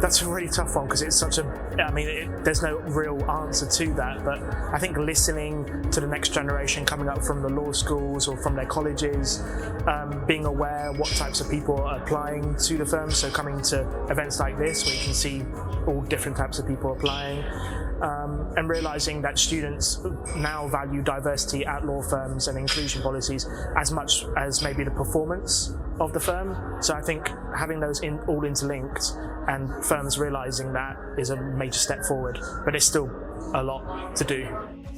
That's a really tough one, because it's such there's no real answer to that, but I think listening to the next generation coming up from the law schools or from their colleges, being aware what types of people are applying to the firms, so coming to events like this where you can see all different types of people applying, and realising that students now value diversity at law firms and inclusion policies as much as maybe the performance of the firm. So I think having those all interlinked and firms realising that is a major step forward, but there's still a lot to do.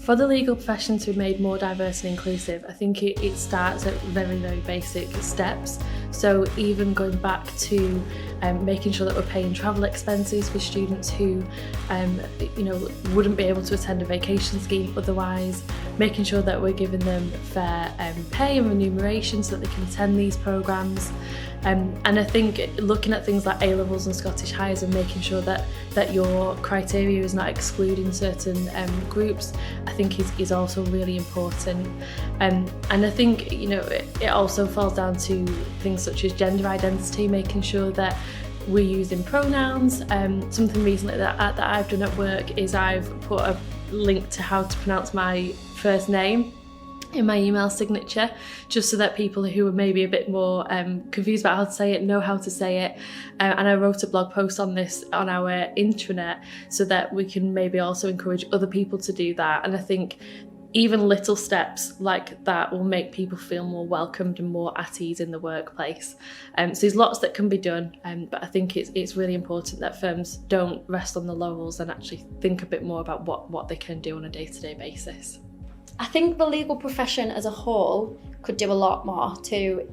For the legal profession to be made more diverse and inclusive, I think it starts at very, very basic steps. So even going back to making sure that we're paying travel expenses for students who wouldn't be able to attend a vacation scheme otherwise, making sure that we're giving them fair pay and remuneration so that they can attend these programmes. And I think looking at things like A-levels and Scottish Highers and making sure that your criteria is not excluding certain groups, I think is also really important. And I think it also falls down to things such as gender identity, making sure that we're using pronouns. Something recently that I've done at work is I've put a link to how to pronounce my first name in my email signature, just so that people who are maybe a bit more confused about how to say it know how to say it. And I wrote a blog post on this on our intranet so that we can maybe also encourage other people to do that. And I think even little steps like that will make people feel more welcomed and more at ease in the workplace. So there's lots that can be done, but I think it's really important that firms don't rest on the laurels and actually think a bit more about what they can do on a day-to-day basis. I think the legal profession as a whole could do a lot more to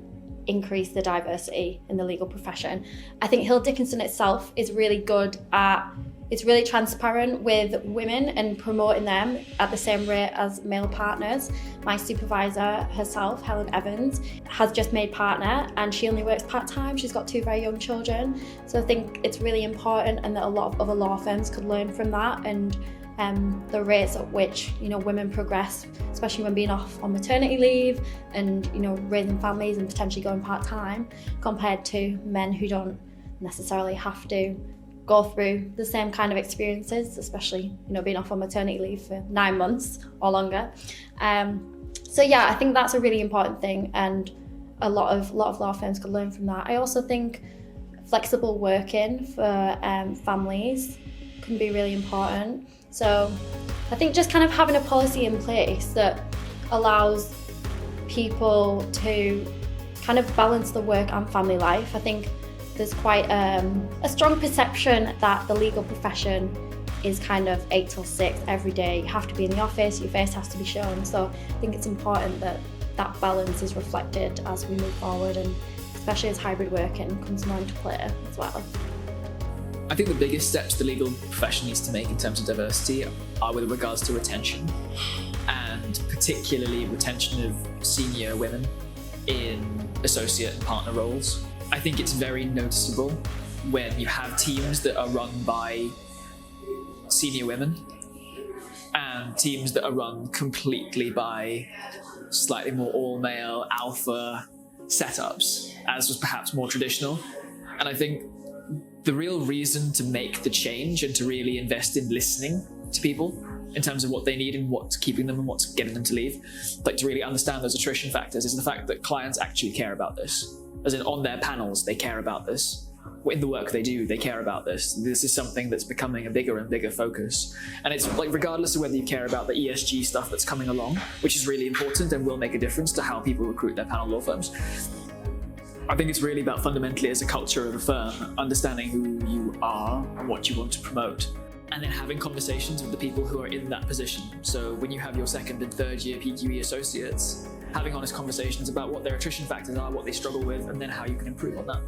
increase the diversity in the legal profession. I think Hill Dickinson itself is really good at, it's really transparent with women and promoting them at the same rate as male partners. My supervisor herself, Helen Evans, has just made partner and she only works part-time. She's got 2 very young children. So I think it's really important, and that a lot of other law firms could learn from that, and the rates at which women progress, especially when being off on maternity leave and raising families and potentially going part-time, compared to men who don't necessarily have to go through the same kind of experiences, especially being off on maternity leave for 9 months or longer. So yeah, I think that's a really important thing, and a lot of law firms could learn from that. I also think flexible working for families can be really important. So I think just kind of having a policy in place that allows people to kind of balance the work and family life. I think there's quite a strong perception that the legal profession is kind of 8 till 6 every day. You have to be in the office, your face has to be shown. So I think it's important that that balance is reflected as we move forward, and especially as hybrid working comes more into play as well. I think the biggest steps the legal profession needs to make in terms of diversity are with regards to retention, and particularly retention of senior women in associate and partner roles. I think it's very noticeable when you have teams that are run by senior women and teams that are run completely by slightly more all-male alpha setups, as was perhaps more traditional. And I think the real reason to make the change and to really invest in listening to people in terms of what they need and what's keeping them and what's getting them to leave, like to really understand those attrition factors, is the fact that clients actually care about this. As in, on their panels, they care about this. In the work they do, they care about this. This is something that's becoming a bigger and bigger focus. And it's like, regardless of whether you care about the ESG stuff that's coming along, which is really important and will make a difference to how people recruit their panel law firms, I think it's really about fundamentally, as a culture of a firm, understanding who you are and what you want to promote, and then having conversations with the people who are in that position. So when you have your 2nd and 3rd year PQE associates, having honest conversations about what their attrition factors are, what they struggle with, and then how you can improve on that.